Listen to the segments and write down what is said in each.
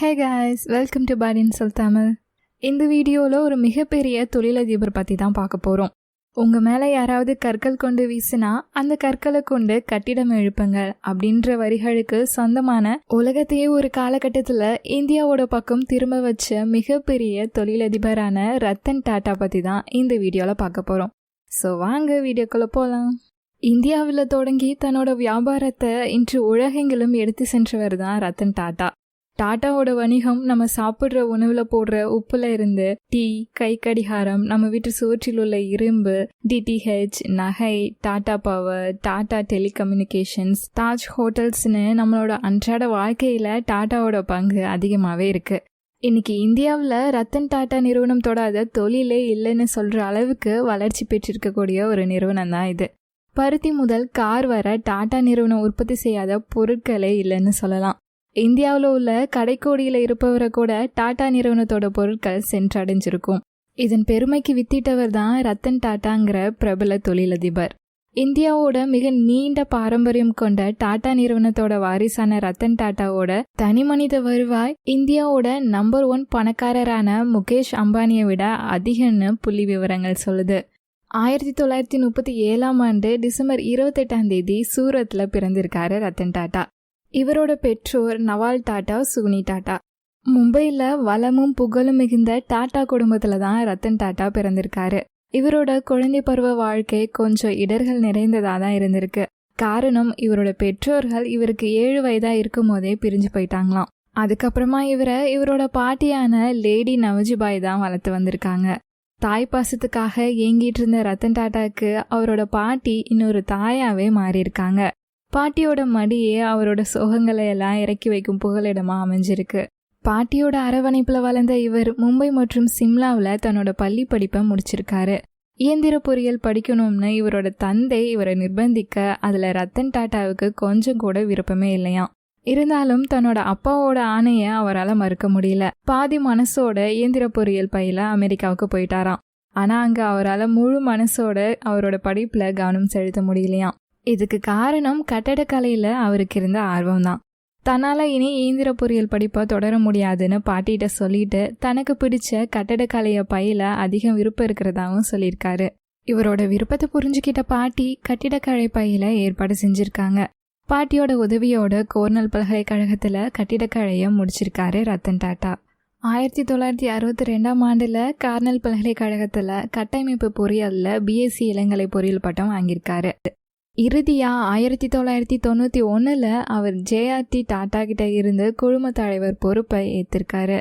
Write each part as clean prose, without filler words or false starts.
Hey guys, welcome to Body&Soul Tamil. இந்த வீடியோவில் ஒரு மிகப்பெரிய தொழிலதிபர் பற்றி தான் பார்க்க போகிறோம். உங்கள் மேலே யாராவது கற்கள் கொண்டு வீசினா அந்த கற்களை கொண்டு கட்டிடம் எழுப்புங்கள் அப்படின்ற வரிகளுக்கு சொந்தமான உலகத்தையே ஒரு காலகட்டத்தில் இந்தியாவோட பக்கம் திரும்ப வச்ச மிகப்பெரிய தொழிலதிபரான ரத்தன் டாட்டா பற்றி தான் இந்த வீடியோவில் பார்க்க போகிறோம். ஸோ வாங்க வீடியோக்குள்ளே போகலாம். இந்தியாவில் தொடங்கி தன்னோட வியாபாரத்தை இன்று உலகெங்கிலும் எடுத்து சென்றவர் தான் ரத்தன் டாட்டா. டாட்டாவோட வணிகம் நம்ம சாப்பிட்ற உணவில் போடுற உப்புல இருந்து டீ, கை கடிகாரம், நம்ம வீட்டு சுவற்றில் உள்ள இரும்பு, டிடிஹெச், நகை, டாட்டா பவர், டாட்டா டெலிகம்யூனிகேஷன்ஸ், தாஜ் ஹோட்டல்ஸ்னு நம்மளோட அன்றாட வாழ்க்கையில் டாட்டாவோட பங்கு அதிகமாகவே இருக்கு. இன்னைக்கு இந்தியாவில் ரத்தன் டாட்டா நிறுவனம் தொடாத தொழிலே இல்லைன்னு சொல்கிற அளவுக்கு வளர்ச்சி பெற்றிருக்கக்கூடிய ஒரு நிறுவனம் தான் இது. பருத்தி முதல் கார் வர டாட்டா நிறுவனம் உற்பத்தி செய்யாத பொருட்களே இல்லைன்னு சொல்லலாம். இந்தியாவில் உள்ள கடைக்கோடியில் இருப்பவரை கூட டாட்டா நிறுவனத்தோட பொருட்கள் சென்றடைஞ்சிருக்கும். இதன் பெருமைக்கு வித்திட்டவர் தான் ரத்தன் டாட்டாங்கிற பிரபல தொழிலதிபர். இந்தியாவோட மிக நீண்ட பாரம்பரியம் கொண்ட டாட்டா நிறுவனத்தோட வாரிசான ரத்தன் டாட்டாவோட தனி மனித வருவாய் இந்தியாவோட நம்பர் 1 பணக்காரரான முகேஷ் அம்பானியை விட அதிகம்னு புள்ளி விவரங்கள் சொல்லுது. 1937 டிசம்பர் 28 சூரத்தில் பிறந்திருக்காரு ரத்தன் டாட்டா. இவரோட பெற்றோர் நவால் டாட்டா, சுகுனி டாட்டா. மும்பையில் வளமும் புகழும் மிகுந்த டாட்டா குடும்பத்தில் தான் ரத்தன் டாட்டா பிறந்திருக்காரு. இவரோட குழந்தை பருவ வாழ்க்கை கொஞ்சம் இடர்கள் நிறைந்ததாக தான் இருந்திருக்கு. காரணம், இவரோட பெற்றோர்கள் இவருக்கு 7 வயதாக இருக்கும் போதே பிரிஞ்சு போயிட்டாங்களாம். அதுக்கப்புறமா இவரோட பாட்டியான லேடி நவஜிபாய் தான் வளர்த்து வந்திருக்காங்க. தாய் பாசத்துக்காக ஏங்கிட்டு இருந்த ரத்தன் டாட்டாக்கு அவரோட பாட்டி இன்னொரு தாயாவே மாறியிருக்காங்க. பாட்டியோட மடியே அவரோட சோகங்களை எல்லாம் இறக்கி வைக்கும் புகலிடமா அமைஞ்சிருக்கு. பாட்டியோட அரவணைப்புல வளர்ந்த இவர் மும்பை மற்றும் சிம்லாவில் தன்னோட பள்ளி படிப்பை முடிச்சிருக்காரு. இயந்திர பொறியியல் படிக்கணும்னு இவரோட தந்தை இவரை நிர்பந்திக்க அதுல ரத்தன் டாட்டாவுக்கு கொஞ்சம் கூட விருப்பமே இல்லையாம். இருந்தாலும் தன்னோட அப்பாவோட ஆணையை அவரால் மறுக்க முடியல. பாதி மனசோட இயந்திர பொறியியல் பயில அமெரிக்காவுக்கு போயிட்டாராம். ஆனா அங்க அவரால் முழு மனசோட அவரோட படிப்புல கவனம் செலுத்த முடியலையாம். இதுக்கு காரணம் கட்டடக்கலையில் அவருக்கு இருந்த ஆர்வம் தான். தன்னால் இனி இயந்திர பொறியியல் படிப்பை தொடர முடியாதுன்னு பாட்டிகிட்ட சொல்லிட்டு தனக்கு பிடிச்ச கட்டடக்கலையை பயில அதிகம் விருப்பம் இருக்கிறதாகவும் சொல்லியிருக்காரு. இவரோட விருப்பத்தை புரிஞ்சுக்கிட்ட பாட்டி கட்டிடக்கலை பயில ஏற்பாடு செஞ்சுருக்காங்க. பாட்டியோட உதவியோட கோர்னல் பல்கலைக்கழகத்தில் கட்டிடக்கலையை முடிச்சிருக்காரு ரத்தன் டாட்டா. 1962 கார்னல் பல்கலைக்கழகத்தில் கட்டமைப்பு பொறியியலில் பிஎஸ்சி இளங்கலை பொறியியல் பட்டம் வாங்கியிருக்காரு. இறுதியா 1991 அவர் ஜேஆர்டி டாட்டா கிட்ட இருந்து குழும தலைவர் பொறுப்பை ஏற்றிருக்காரு.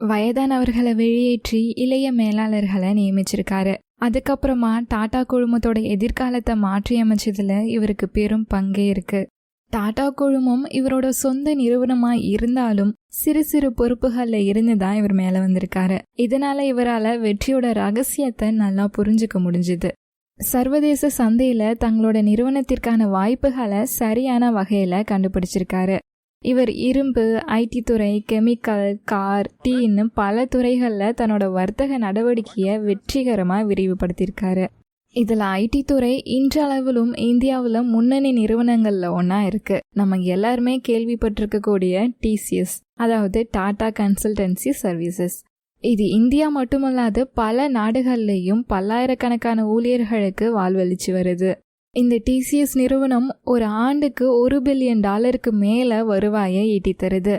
வயதானவர்களை வெளியேற்றி இளைய மேலாளர்களை நியமிச்சிருக்காரு. அதுக்கப்புறமா டாடா குழுமத்தோட எதிர்காலத்தை மாற்றி அமைச்சதுல இவருக்கு பெரும் பங்கே இருக்கு. டாடா குழுமம் இவரோட சொந்த நிறுவனமா இருந்தாலும் சிறு சிறு பொறுப்புகள்ல இருந்து தான் இவர் மேல வந்திருக்காரு. இதனால இவரால் வெற்றியோட ரகசியத்தை நல்லா புரிஞ்சுக்க முடிஞ்சுது. சர்வதேச சந்தையில தங்களோட நிறுவனத்திற்கான வாய்ப்புகளை சரியான வகையில கண்டுபிடிச்சிருக்காரு. இவர் இரும்பு, ஐடி துறை, கெமிக்கல், கார், டீன்னு பல துறைகள்ல தன்னோட வர்த்தக நடவடிக்கையை வெற்றிகரமா விரிவுபடுத்தியிருக்காரு. இதுல ஐடி துறை இன்றளவிலும் இந்தியாவில் முன்னணி நிறுவனங்கள்ல ஒன்னா இருக்கு. நம்ம எல்லாருமே கேள்விப்பட்டிருக்கக்கூடிய டிசிஎஸ், அதாவது டாடா கன்சல்டன்சி சர்வீசஸ். இது இந்தியா மட்டுமல்லாது பல நாடுகள்லையும் பல்லாயிரக்கணக்கான ஊழியர்களுக்கு வாழ்வளிச்சு வருது. இந்த டிசிஎஸ் நிறுவனம் ஒரு ஆண்டுக்கு $1 பில்லியன் மேல வருவாயை ஈட்டி தருது.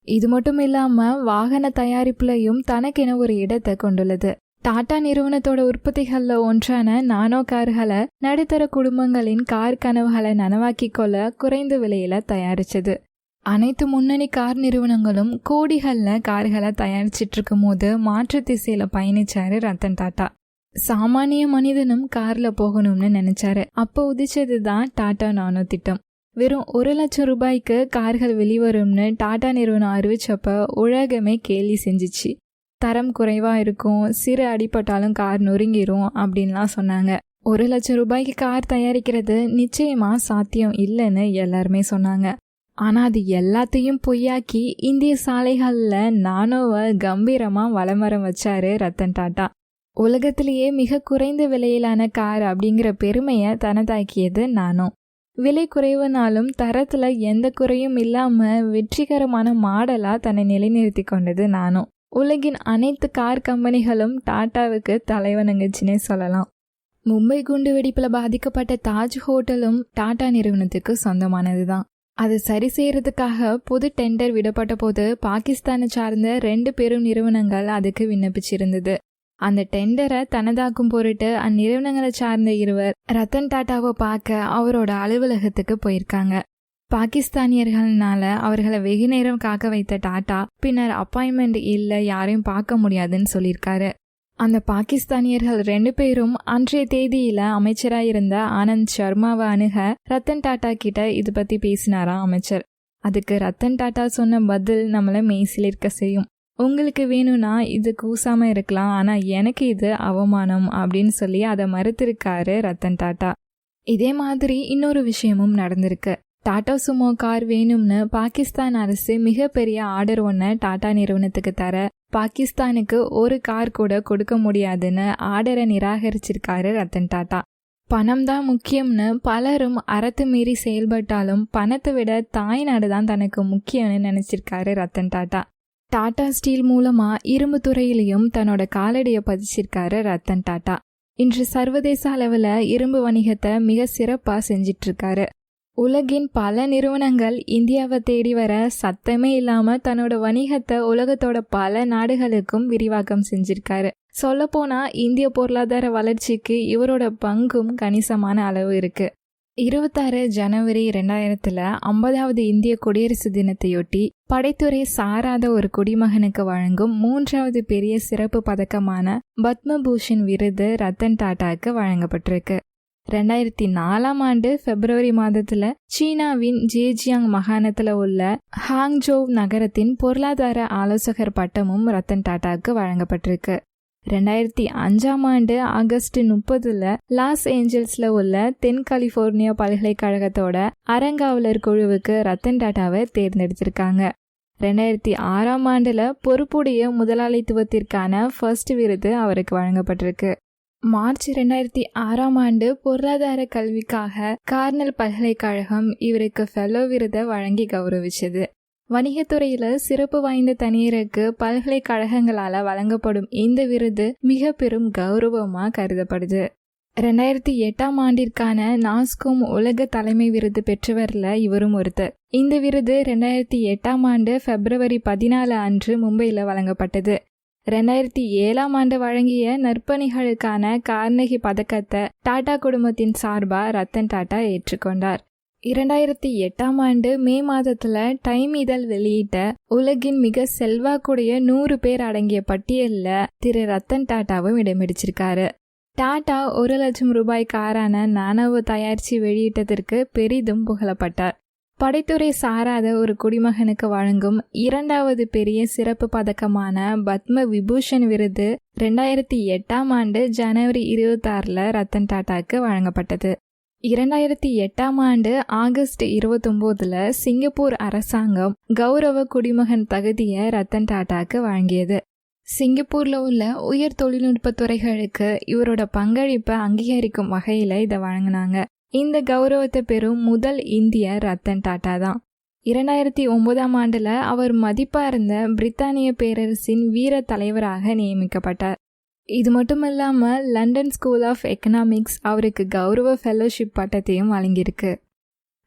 இது மட்டும் இல்லாம வாகன தயாரிப்புலையும் தனக்கென ஒரு இடத்தை கொண்டுள்ளது. டாடா நிறுவனத்தோட உற்பத்திகள்ல ஒன்றான நானோ கார்களை நடுத்தர குடும்பங்களின் கார் கனவுகளை நனவாக்கி கொள்ள குறைந்த விலையில தயாரிச்சது. அனைத்து முன்னணி கார் நிறுவனங்களும் கோடிகளில் கார்களை தயாரிச்சிட்டு இருக்கும் போது மாற்று திசையில பயணிச்சாரு ரத்தன் டாட்டா. சாமானிய மனிதனும் கார்ல போகணும்னு நினைச்சாரு. அப்போ உதிச்சது தான் டாடா நானோ திட்டம். வெறும் $1,00,000 கார்கள் வெளிவரும்னு டாடா நிறுவனம் அறிவிச்சப்ப உலகமே கேலி செஞ்சிச்சு. தரம் குறைவா இருக்கும், சிறு அடிபட்டாலும் கார் நொறுங்கிரும் அப்படின்லாம் சொன்னாங்க. $1,00,000 கார் தயாரிக்கிறது நிச்சயமா சாத்தியம் இல்லைன்னு எல்லாருமே சொன்னாங்க. ஆனா அது எல்லாத்தையும் பொய்யாக்கி இந்திய சாலைகளில் நானோவை கம்பீரமா வலமரம் வச்சாரு ரத்தன் டாட்டா. உலகத்திலேயே மிக குறைந்த விலையிலான கார் அப்படிங்கிற பெருமையை தனதாக்கியது நானோ. விலை குறைவுனாலும் தரத்துல எந்த குறையும் இல்லாம வெற்றிகரமான மாடலா தன்னை நிலைநிறுத்தி கொண்டது நானோ. உலகின் அனைத்து கார் கம்பெனிகளும் டாட்டாவுக்கு தலைவணங்குச்சுன்னே சொல்லலாம். மும்பை குண்டுவெடிப்புல பாதிக்கப்பட்ட தாஜ் ஹோட்டலும் டாடா நிறுவனத்துக்கு சொந்தமானது தான். அது சரி செய்யறதுக்காக பொது டெண்டர் விடப்பட்ட போது பாகிஸ்தானை சார்ந்த 2 பெரும் நிறுவனங்கள் அதுக்கு விண்ணப்பிச்சிருந்தது. அந்த டெண்டரை தனதாக்கும் பொருட்டு அந்நிறுவனங்களை சார்ந்த இருவர் ரத்தன் டாட்டாவை பார்க்க அவரோட அலுவலகத்துக்கு போயிருக்காங்க. பாகிஸ்தானியர்கள்னால அவர்களை வெகு நேரம் காக்க வைத்த டாட்டா பின்னர் அப்பாயின்மெண்ட் இல்லை, யாரையும் பார்க்க முடியாதுன்னு சொல்லியிருக்காரு. அந்த பாகிஸ்தானியர்கள் 2 பேரும் அன்றைய தேதியில அமைச்சராயிருந்த ஆனந்த் சர்மாவை அணுக ரத்தன் டாட்டா கிட்ட இது பத்தி பேசினாராம் அமைச்சர். அதுக்கு ரத்தன் டாட்டா சொன்ன பதில் நம்மள மெய்சிலிருக்க செய்யும். உங்களுக்கு வேணும்னா இது கூசாம இருக்கலாம், ஆனா எனக்கு இது அவமானம் அப்படின்னு சொல்லி அதை மறுத்திருக்காரு ரத்தன் டாட்டா. இதே மாதிரி இன்னொரு விஷயமும் நடந்திருக்கு. டாடா சுமோ கார் வேணும்னு பாகிஸ்தான் அரசு மிகப்பெரிய ஆர்டர் ஒன்றை டாடா நிறுவனத்துக்கு தர பாகிஸ்தானுக்கு ஒரு கார் கூட கொடுக்க முடியாதுன்னு ஆர்டரை நிராகரிச்சிருக்காரு ரத்தன் டாட்டா. பணம் தான் முக்கியம்னு பலரும் அறத்து மீறி செயல்பட்டாலும் பணத்தை விட தாய் நாடு தான் தனக்கு முக்கியம்னு நினைச்சிருக்காரு ரத்தன் டாட்டா. டாடா ஸ்டீல் மூலமா இரும்பு துறையிலையும் தன்னோட காலடியை பதிச்சிருக்காரு ரத்தன் டாட்டா. இன்று சர்வதேச அளவில் இரும்பு வணிகத்தை மிக சிறப்பா செஞ்சிட்டு இருக்காரு. உலகின் பல நிறுவனங்கள் இந்தியாவை தேடி வர சத்தமே இல்லாம தன்னோட வணிகத்தை உலகத்தோட பல நாடுகளுக்கும் விரிவாக்கம் செஞ்சிருக்காரு. சொல்லப்போனா இந்திய பொருளாதார வளர்ச்சிக்கு இவரோட பங்கும் கணிசமான அளவு இருக்கு. 26 ஜனவரி 2000 50வது இந்திய குடியரசு தினத்தையொட்டி படைத்துறை சாராத ஒரு குடிமகனுக்கு வழங்கும் 3வது பெரிய சிறப்பு பதக்கமான பத்மபூஷன் விருது ரத்தன் டாட்டாக்கு வழங்கப்பட்டிருக்கு. 2004 பிப்ரவரி மாதத்துல சீனாவின் ஜேஜியாங் மாகாணத்துல உள்ள ஹாங்ஜோவ் நகரத்தின் பொருளாதார ஆலோசகர் பட்டமும் ரத்தன் டாட்டாக்கு வழங்கப்பட்டிருக்கு. 2005 ஆகஸ்ட் 30 லாஸ் ஏஞ்சல்ஸ்ல உள்ள தென் கலிபோர்னியா பல்கலைக்கழகத்தோட அறங்காவலர் குழுவுக்கு ரத்தன் டாட்டாவை தேர்ந்தெடுத்திருக்காங்க. 2006 பொறுப்புடைய முதலாளித்துவத்திற்கான ஃபர்ஸ்ட் விருது அவருக்கு வழங்கப்பட்டிருக்கு. மார்ச் 2006 பொருளாதார கல்விக்காக கார்னல் பல்கலைக்கழகம் இவருக்கு ஃபெல்லோ விருதை வழங்கி கௌரவிச்சது. வணிகத்துறையில சிறப்பு வாய்ந்த தனியருக்கு பல்கலைக்கழகங்களால வழங்கப்படும் இந்த விருது மிக பெரும் கௌரவமா கருதப்படுது. 2008 நாஸ்கோம் உலக தலைமை விருது பெற்றவர்ல இவரும் ஒருத்தர். இந்த விருது 2008 பிப்ரவரி 14 அன்று மும்பையில வழங்கப்பட்டது. 2007 வழங்கிய நற்பணிகளுக்கான கார்னகி பதக்கத்தை டாடா குடும்பத்தின் சார்பா ரத்தன் டாட்டா ஏற்றுக்கொண்டார். 2008 மே மாதத்துல டைம் இதழ் வெளியிட்ட உலகின் மிக செல்வாக்குடைய 100 பேர் அடங்கிய பட்டியல்ல திரு ரத்தன் டாட்டாவும் இடம்பிடிச்சிருக்காரு. டாடா 1 லட்சம் ரூபாய் காரான நானோவை தயாரிச்சு வெளியிட்டதற்கு பெரிதும் புகழப்பட்டார். படைத்துறை சாராத ஒரு குடிமகனுக்கு வழங்கும் 2வது பெரிய சிறப்பு பதக்கமான பத்ம விபூஷன் விருது 2008 ஜனவரி 26 ரத்தன் டாட்டாக்கு வழங்கப்பட்டது. 2008 ஆகஸ்ட் 29 சிங்கப்பூர் அரசாங்கம் கௌரவ குடிமகன் தகுதியை ரத்தன் டாட்டாக்கு வழங்கியது. சிங்கப்பூர்ல உள்ள உயர் தொழில்நுட்ப துறைகளுக்கு இவரோட பங்களிப்பை அங்கீகரிக்கும் வகையில இதை வழங்கினாங்க. இந்த கௌரவத்தை பெறும் முதல் இந்திய ரத்தன் டாட்டா தான். 2009 அவர் மதிப்பார்ந்த பிரித்தானிய பேரரசின் வீர தலைவராக நியமிக்கப்பட்டார். இது மட்டும் இல்லாம லண்டன் ஸ்கூல் ஆஃப் எக்கனாமிக்ஸ் அவருக்கு கௌரவ ஃபெல்லோஷிப் பட்டத்தையும் வழங்கியிருக்கு.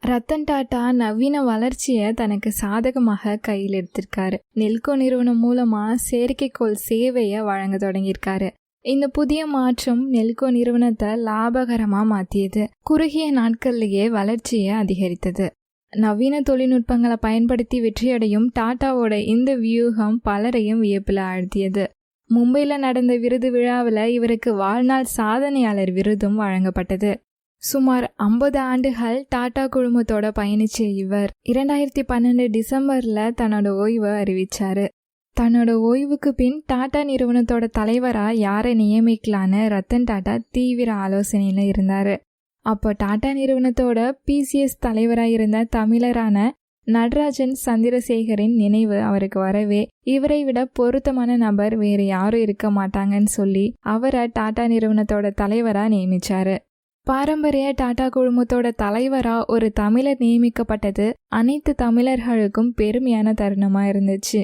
ரத்தன் டாட்டா நவீன வளர்ச்சியை தனக்கு சாதகமாக கையில் எடுத்திருக்காரு. நெல்கோ நிறுவனம் மூலமா செயற்கைக்கோள் சேவையை வழங்க தொடங்கியிருக்காரு. இந்த புதிய மாற்றம் நெல்கோ நிறுவனத்தை லாபகரமா மாத்தியது. குறுகிய நாட்கள்லயே வளர்ச்சியை அதிகரித்தது. நவீன தொழில்நுட்பங்களை பயன்படுத்தி வெற்றியடையும் டாட்டாவோட இந்த வியூகம் பலரையும் வியப்பில் ஆழ்த்தியது. மும்பையில நடந்த விருது விழாவில் இவருக்கு வாழ்நாள் சாதனையாளர் விருதும் வழங்கப்பட்டது. சுமார் 50 ஆண்டுகள் டாடா குழுமத்தோட பயணிச்ச இவர் 2012 டிசம்பர்ல தன்னோட ஓய்வை அறிவிச்சாரு. தன்னோட ஓய்வுக்கு பின் டாடா நிறுவனத்தோட தலைவரா யாரை நியமிக்கலான்னு ரத்தன் டாட்டா தீவிர ஆலோசனையில இருந்தாரு. அப்போ டாடா நிறுவனத்தோட பிசிஎஸ் தலைவராக இருந்த தமிழரான நடராஜன் சந்திரசேகரின் நினைவு அவருக்கு வரவே இவரை விட பொருத்தமான நபர் வேறு யாரும் இருக்க மாட்டாங்கன்னு சொல்லி அவரை டாடா நிறுவனத்தோட தலைவரா நியமிச்சாரு. பாரம்பரிய டாடா குழுமத்தோட தலைவரா ஒரு தமிழர் நியமிக்கப்பட்டது அனைத்து தமிழர்களுக்கும் பெருமையான தருணமா இருந்துச்சு.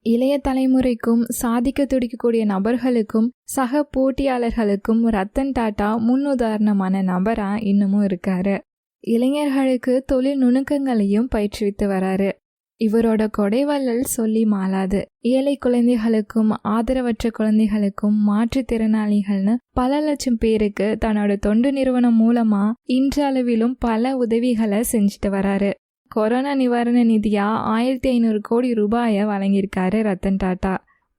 இளைய தலைமுறைக்கும் சாதிக்க துடிக்கக்கூடிய நபர்களுக்கும் சக போட்டியாளர்களுக்கும் ரத்தன் டாடா முன்னுதாரணமான நபரா இன்னமும் இருக்காரு. இளைஞர்களுக்கு தொழில் நுணுக்கங்களையும் பயிற்றுவித்து வராரு. இவரோட கொடைவள்ளல் சொல்லி மாளாது. ஏழை குழந்தைகளுக்கும் ஆதரவற்ற குழந்தைகளுக்கும் மாற்றுத்திறனாளிகள்னு பல லட்சம் பேருக்கு தன்னோட தொண்டு நிறுவனம் மூலமா இன்றளவிலும் பல உதவிகளை செஞ்சுட்டு வராரு. கொரோனா நிவாரண நிதியா 1500 கோடி ரூபாயை வழங்கியிருக்காரு ரத்தன் டாடா.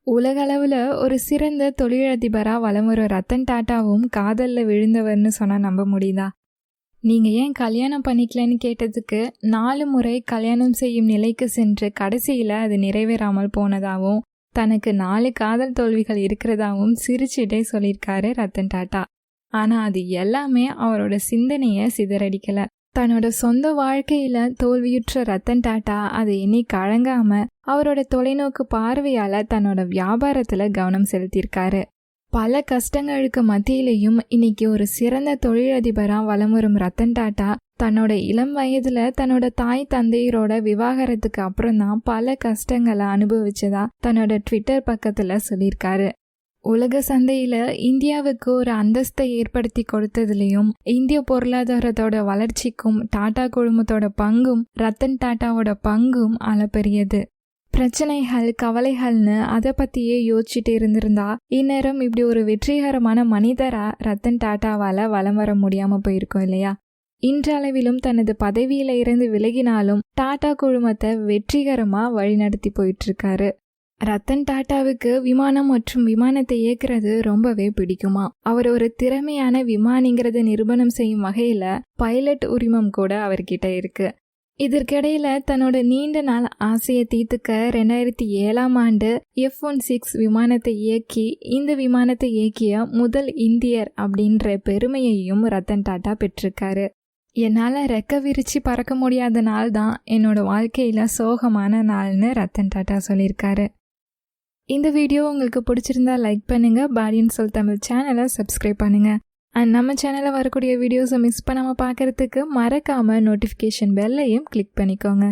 உலகளவுல ஒரு சிறந்த தொழிலதிபரா வலம் வரும் ரத்தன் டாட்டாவும் காதல்ல விழுந்தவர்னு சொன்னா நம்ப முடியுதா? நீங்க ஏன் கல்யாணம் பண்ணிக்கலன்னு கேட்டதுக்கு 4 முறை கல்யாணம் செய்யும் நிலைக்கு சென்று கடைசியில அது நிறைவேறாமல் போனதாகவும் தனக்கு 4 காதல் தோல்விகள் இருக்கிறதாவும் சிரிச்சுட்டே சொல்லியிருக்காரு ரத்தன் டாட்டா. ஆனா அது எல்லாமே அவரோட சிந்தனைய சிதறடிக்கல. தன்னோட சொந்த வாழ்க்கையில தோல்வியுற்ற ரத்தன் டாட்டா அதை எண்ணி கலங்காம அவரோட தொலைநோக்கு பார்வையால தன்னோட வியாபாரத்துல கவனம் செலுத்தியிருக்காரு. பல கஷ்டங்களுக்கு மத்தியிலையும் இன்னைக்கு ஒரு சிறந்த தொழிலதிபரா வலம் வரும் ரத்தன் டாட்டா தன்னோட இளம் வயதுல தன்னோட தாய் தந்தையரோட விவாகரத்துக்கு அப்புறம் தான் பல கஷ்டங்களை அனுபவிச்சதா தன்னோட ட்விட்டர் பக்கத்துல சொல்லியிருக்காரு. உலக சந்தையில இந்தியாவுக்கு ஒரு அந்தஸ்தை ஏற்படுத்தி கொடுத்ததுலயும் இந்திய பொருளாதாரத்தோட வளர்ச்சிக்கும் டாடா குழுமத்தோட பங்கும் ரத்தன் டாட்டாவோட பங்கும் அளப்பெரியது. பிரச்சனைகள் கவலைகள்னு அதை பத்தியே யோசிச்சுட்டு இருந்திருந்தா இந்நேரம் இப்படி ஒரு வெற்றிகரமான மனிதரா ரத்தன் டாட்டாவால வலம் வர முடியாம போயிருக்கோம் இல்லையா? இன்றளவிலும் தனது பதவியில இருந்து விலகினாலும் டாடா குழுமத்தை வெற்றிகரமா வழிநடத்தி போயிட்டு இருக்காரு. ரத்தன் டாட்டாவுக்கு விமானம் மற்றும் விமானத்தை இயக்குறது ரொம்பவே பிடிக்குமா. அவர் ஒரு திறமையான விமானிங்கிறத நிரூபணம் செய்யும் வகையில பைலட் உரிமம் கூட அவர்கிட்ட இருக்கு. இதற்கிடையில தன்னோட நீண்ட நாள் ஆசையை தீர்த்துக்க 2007ஆம் ஆண்டு F-16 விமானத்தை இயக்கி இந்த விமானத்தை இயக்கிய முதல் இந்தியர் அப்படின்ற பெருமையையும் ரத்தன் டாட்டா பெற்றிருக்காரு. என்னால் ரெக்க விரிச்சு பறக்க முடியாத நாள் தான் என்னோட வாழ்க்கையில சோகமான நாள்னு ரத்தன் டாட்டா சொல்லியிருக்காரு. இந்த வீடியோ உங்களுக்கு பிடிச்சிருந்தா லைக் பண்ணுங்க, பாடி&Soul தமிழ் சேனலை சப்ஸ்கிரைப் பண்ணுங்க. அண்ட் நம்ம சேனலில் வரக்கூடிய வீடியோஸை மிஸ் பண்ணாமல் பார்க்கறதுக்கு மறக்காமல் நோட்டிஃபிகேஷன் பெல்லையும் கிளிக் பண்ணிக்கோங்க.